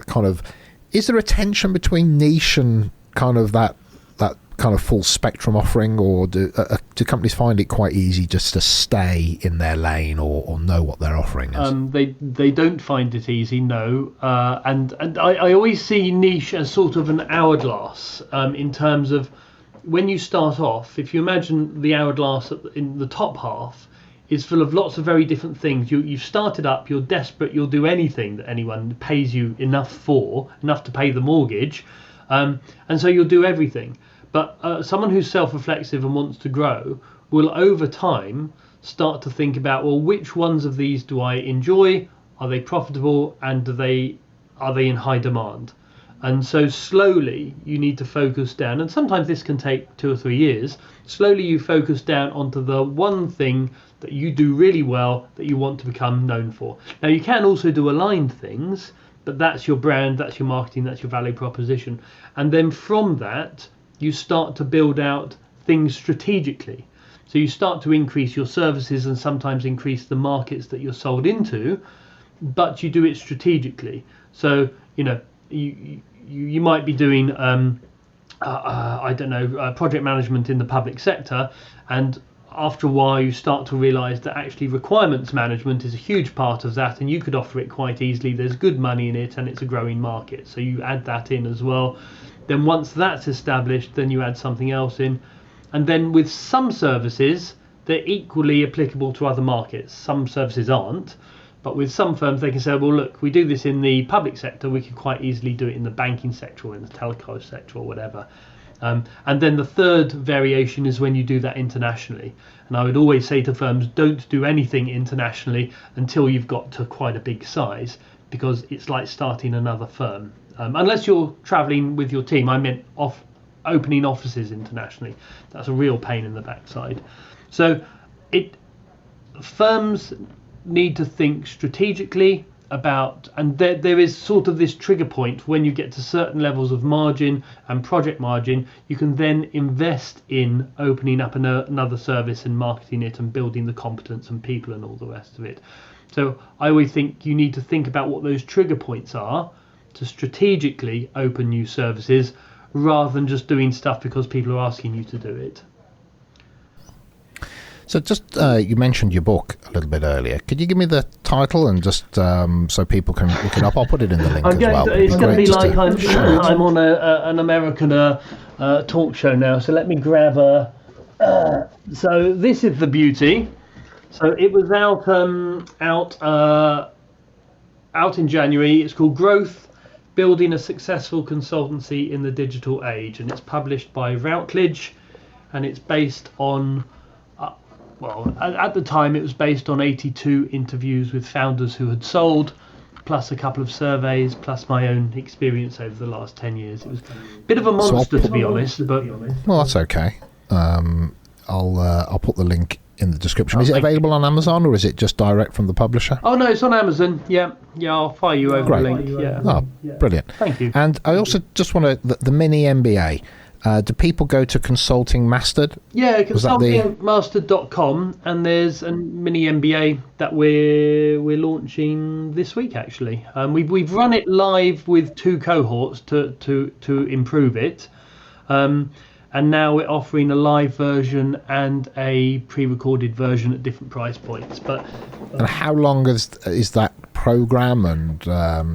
kind of, is there a tension between niche and kind of that kind of full spectrum offering, or do companies find it quite easy just to stay in their lane, or know what they're offering is? They don't find it easy, no. And I always see niche as sort of an hourglass, in terms of when you start off. If you imagine the hourglass in the top half is full of lots of very different things. You've started up, you're desperate, you'll do anything that anyone pays you enough to pay the mortgage, and so you'll do everything. But someone who's self-reflexive and wants to grow will, over time, start to think about, well, which ones of these do I enjoy? Are they profitable? And are they in high demand? And so slowly you need to focus down. And sometimes this can take 2 or 3 years. Slowly you focus down onto the one thing that you do really well, that you want to become known for. Now, you can also do aligned things, but that's your brand, that's your marketing, that's your value proposition. And then from that, you start to build out things strategically. So you start to increase your services and sometimes increase the markets that you're sold into, but you do it strategically. So, you might be doing, project management in the public sector, and after a while you start to realize that actually requirements management is a huge part of that, and you could offer it quite easily. There's good money in it and it's a growing market, so you add that in as well. Then once that's established, then you add something else in. And then with some services, they're equally applicable to other markets. Some services aren't, but with some firms they can say, well, look, we do this in the public sector, we could quite easily do it in the banking sector or in the telco sector or whatever. And then the third variation is when you do that internationally. And I would always say to firms, don't do anything internationally until you've got to quite a big size, because it's like starting another firm. Unless you're traveling with your team. I meant opening offices internationally. That's a real pain in the backside. So firms need to think strategically about, and there is sort of this trigger point when you get to certain levels of margin and project margin, you can then invest in opening up another service and marketing it and building the competence and people and all the rest of it. So I always think you need to think about what those trigger points are to strategically open new services, rather than just doing stuff because people are asking you to do it. So just, you mentioned your book a little bit earlier. Could you give me the title and just so people can look it up? I'll put it in the link as well. It's going to be like I'm on an American talk show now, so let me grab so this is the beauty. So it was out in January. It's called Growth: Building a Successful Consultancy in the Digital Age, and it's published by Routledge, and it's based on, at the time it was based on 82 interviews with founders who had sold, plus a couple of surveys, plus my own experience over the last 10 years. It was a bit of a monster, to be honest, but well, that's okay. I'll put the link in the description. Is it available on Amazon, or is it just direct from the publisher? Oh no, it's on Amazon. Yeah, I'll fire you over the link. Yeah. Oh, brilliant. Thank you. And I also just want the mini MBA. Do people go to Consulting Mastered? Yeah, consultingmastered.com, and there's a mini MBA that we're launching this week actually. We've run it live with 2 cohorts to improve it. And now we're offering a live version and a pre-recorded version at different price points. And how long is that program? And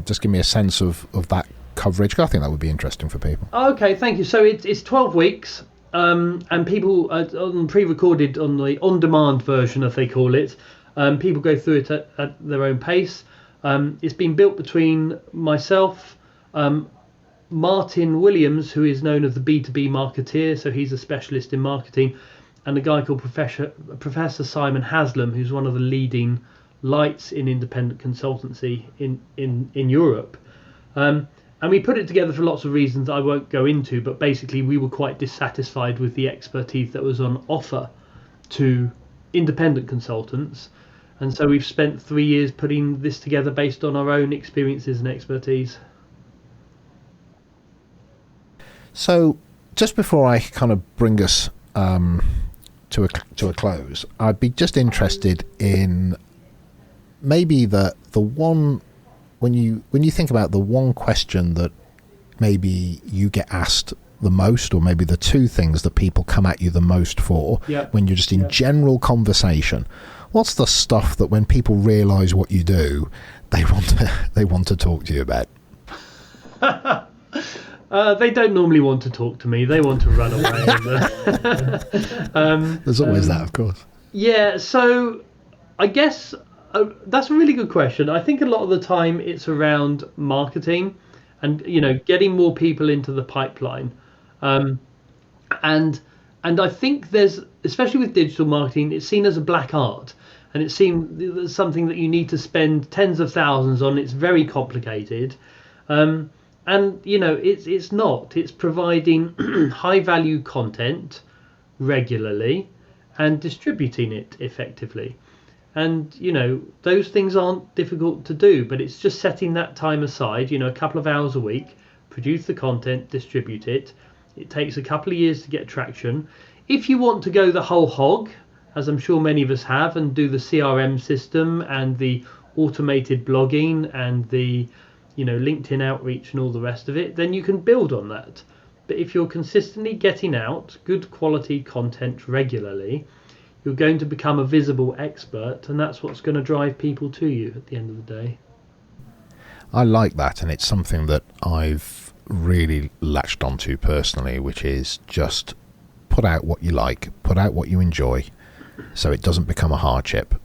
just give me a sense of that coverage. I think that would be interesting for people. Okay, thank you. So it's 12 weeks, and people on pre-recorded, on the on-demand version, as they call it. People go through it at their own pace. It's been built between myself, Martin Williams, who is known as the B2B marketeer, so he's a specialist in marketing, and a guy called Professor Simon Haslam, who's one of the leading lights in independent consultancy in Europe. And we put it together for lots of reasons I won't go into, but basically we were quite dissatisfied with the expertise that was on offer to independent consultants. And so we've spent 3 years putting this together based on our own experiences and expertise. So just before I kind of bring us to a close, I'd be just interested in maybe the one, when you think about the one question that maybe you get asked the most, or maybe the two things that people come at you the most for, when you're just in general conversation, what's the stuff that when people realise what you do, they want to talk to you about? They don't normally want to talk to me. They want to run away. There's always that, of course. Yeah, so I guess that's a really good question. I think a lot of the time it's around marketing and, getting more people into the pipeline. And I think there's, especially with digital marketing, it's seen as a black art. And it seems something that you need to spend tens of thousands on. It's very complicated. And it's not. It's providing high value content regularly and distributing it effectively. And those things aren't difficult to do, but it's just setting that time aside, a couple of hours a week, produce the content, distribute it. It takes a couple of years to get traction. If you want to go the whole hog, as I'm sure many of us have, and do the CRM system and the automated blogging and the LinkedIn outreach and all the rest of it, then you can build on that. But if you're consistently getting out good quality content regularly, you're going to become a visible expert, and that's what's going to drive people to you at the end of the day. I like that, and it's something that I've really latched onto personally, which is just put out what you like, put out what you enjoy, so it doesn't become a hardship,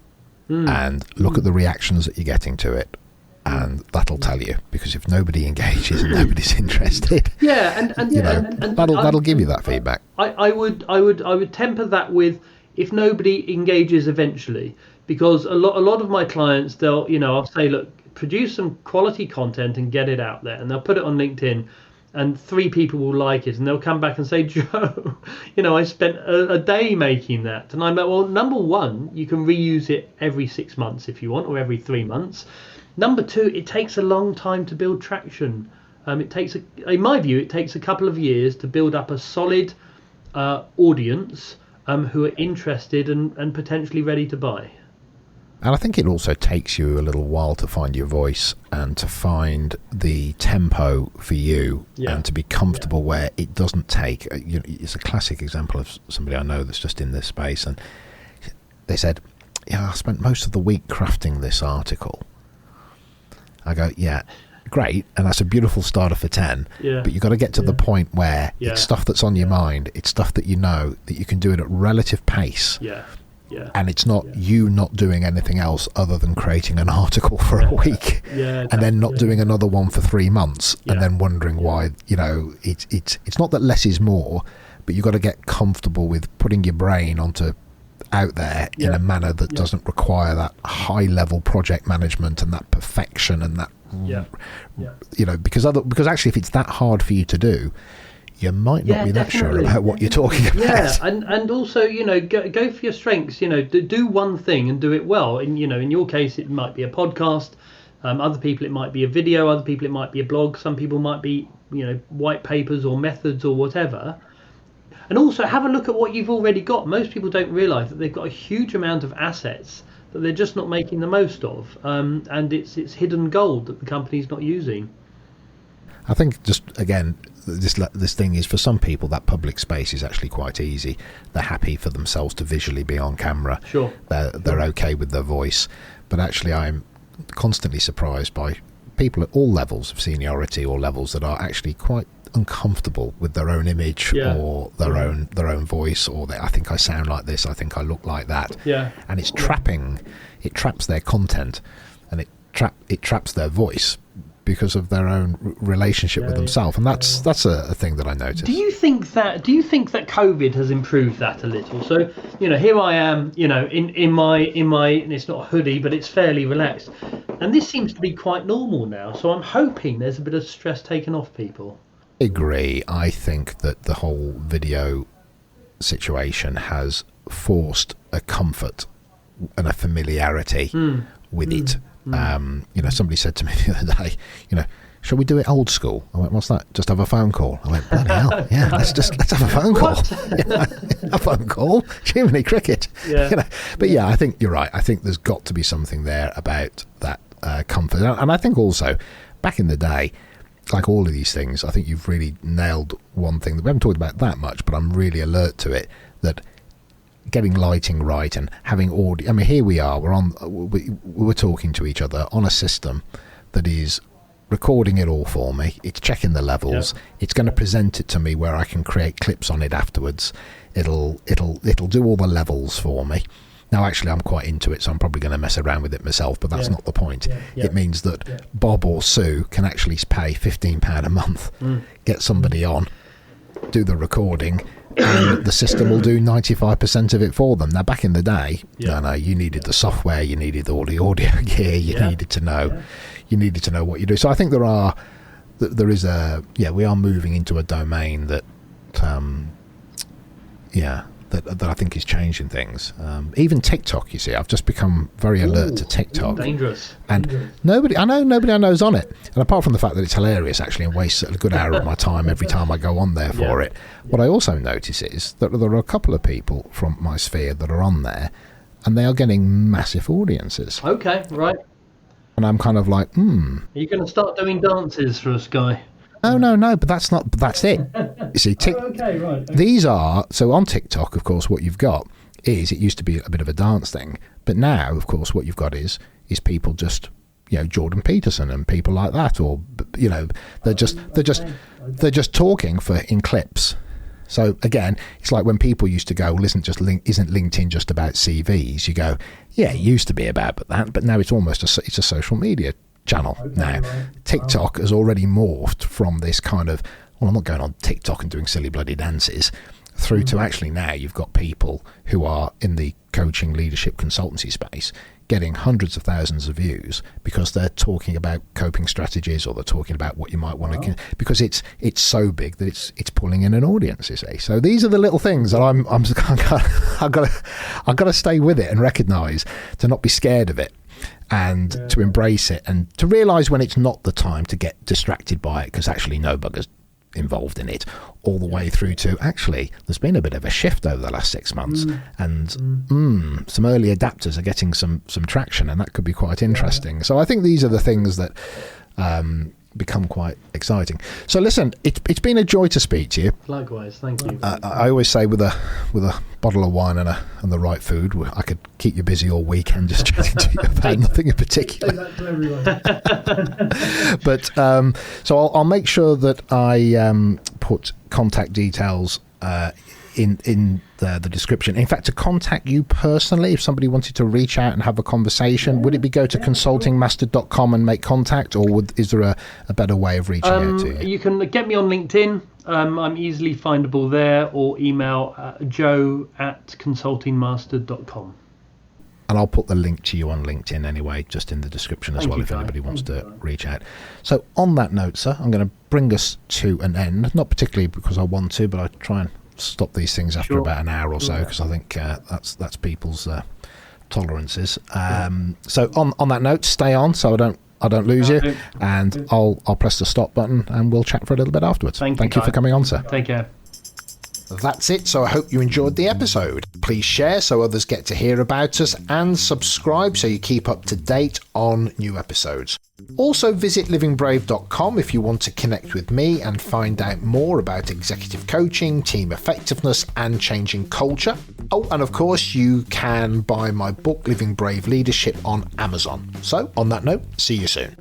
and look at the reactions that you're getting to it. And that'll tell you, because if nobody engages and nobody's interested, that'll give you that feedback. I would temper that with, if nobody engages eventually, because a lot of my clients, I'll say, look, produce some quality content and get it out there, and they'll put it on LinkedIn, and 3 people will like it, and they'll come back and say, Joe, I spent a day making that. And I'm like, well, number one, you can reuse it every 6 months if you want, or every 3 months. Number two, it takes a long time to build traction. In my view, it takes a couple of years to build up a solid audience who are interested and potentially ready to buy. And I think it also takes you a little while to find your voice and to find the tempo for you, and to be comfortable where it doesn't take. It's a classic example of somebody I know that's just in this space, and they said, I spent most of the week crafting this article. I go, yeah, great, and that's a beautiful starter for 10, but you've got to get to the point where it's stuff that's on your mind, it's stuff that that you can do it at relative pace, and it's not you not doing anything else other than creating an article for a week, and then not doing another one for 3 months, and then wondering why. It's not that less is more, but you've got to get comfortable with putting your brain out there in a manner that doesn't require that high level project management and that perfection and that because actually if it's that hard for you to do, you might not be that sure about what you're talking about. And also go for your strengths. Do one thing and do it well. In your case it might be a podcast, other people it might be a video, other people it might be a blog, some people might be white papers or methods or whatever. And also have a look at what you've already got. Most people don't realise that they've got a huge amount of assets that they're just not making the most of, and it's hidden gold that the company's not using. I think just again, this thing is, for some people that public space is actually quite easy. They're happy for themselves to visually be on camera. Sure. They're okay with their voice, but actually I'm constantly surprised by people at all levels of seniority or levels that are actually quite uncomfortable with their own image or their own voice, or I think I sound like this, I think I look like that, and it's trapping. It traps their content, and it traps their voice, because of their own relationship with themselves, and that's a thing that I noticed. Do you think that COVID has improved that a little? So, here I am, in my and it's not a hoodie, but it's fairly relaxed, and this seems to be quite normal now. So I'm hoping there's a bit of stress taken off people. I agree. I think that the whole video situation has forced a comfort and a familiarity with it. Somebody said to me the other day, shall we do it old school? I went, what's that? Just have a phone call. I went, bloody hell, yeah, let's have a phone call. A phone call? Jiminy cricket. Yeah. But yeah, I think you're right. I think there's got to be something there about that comfort. And I think also, back in the day, like all of these things, I think you've really nailed one thing that we haven't talked about that much, but I'm really alert to it, that getting lighting right and having audio. I mean, here we are, we're talking to each other on a system that is recording it all for me. It's checking the levels. It's going to present it to me where I can create clips on it afterwards. It'll do all the levels for me. Now, actually, I'm quite into it, so I'm probably going to mess around with it myself, but that's not the point. It means that Bob or Sue can actually pay £15 a month, get somebody on, do the recording, and the system will do 95% of it for them. Now, back in the day, no, you needed the software, you needed all the audio gear, you needed to know what you do. So I think we are moving into a domain that that I think is changing things. Even TikTok, you see, I've just become very alert to TikTok. Dangerous. And nobody I know's on it. And apart from the fact that it's hilarious, actually, and wastes a good hour of my time every time I go on there for it. What I also notice is that there are a couple of people from my sphere that are on there, and they are getting massive audiences. Okay, right. And I'm kind of like, Are you going to start doing dances for us, Guy? No, but that's it. You see, right. These are, so on TikTok, of course, what you've got is, it used to be a bit of a dance thing, but now, of course, what you've got is people just, Jordan Peterson and people like that, or, they're just talking in clips. So again, it's like when people used to go, well, isn't LinkedIn just about CVs? You go, yeah, it used to be about that, but now it's almost it's a social media channel now. TikTok has already morphed from this kind of, well, I'm not going on TikTok and doing silly bloody dances, through to actually now you've got people who are in the coaching, leadership, consultancy space getting hundreds of thousands of views because they're talking about coping strategies, or they're talking about what you might want to, because it's so big that it's pulling in an audience, you see. So these are the little things that I've got to stay with it and recognise, to not be scared of it, and to embrace it, and to realise when it's not the time to get distracted by it, because actually no bugger's involved in it, all the way through to, actually, there's been a bit of a shift over the last 6 months, and some early adapters are getting some traction, and that could be quite interesting. So I think these are the things that become quite exciting. So listen, it's been a joy to speak to you. Likewise, thank you. I always say with a bottle of wine and the right food, I could keep you busy all weekend just chatting to you about nothing in particular. Say that to everyone. But so I'll make sure that I put contact details in the description. In fact, to contact you personally, if somebody wanted to reach out and have a conversation, would it be go to consultingmaster.com and make contact, or is there a better way of reaching out to you? You can get me on LinkedIn. I'm easily findable there, or email joe@consultingmaster.com. And I'll put the link to you on LinkedIn anyway, just in the description as well, if anybody wants to reach out. So on that note, sir, I'm going to bring us to an end, not particularly because I want to, but I try and stop these things after about an hour or so, because I think that's people's tolerances. So on that note, stay on so I don't lose you, and I'll press the stop button and we'll chat for a little bit afterwards. Thank you for coming on, sir. Take care. That's it, so I hope you enjoyed the episode. Please share so others get to hear about us, and subscribe so you keep up to date on new episodes. Also visit livingbrave.com if you want to connect with me and find out more about executive coaching, team effectiveness and changing culture. Oh, and of course you can buy my book Living Brave Leadership on Amazon. So on that note, see you soon.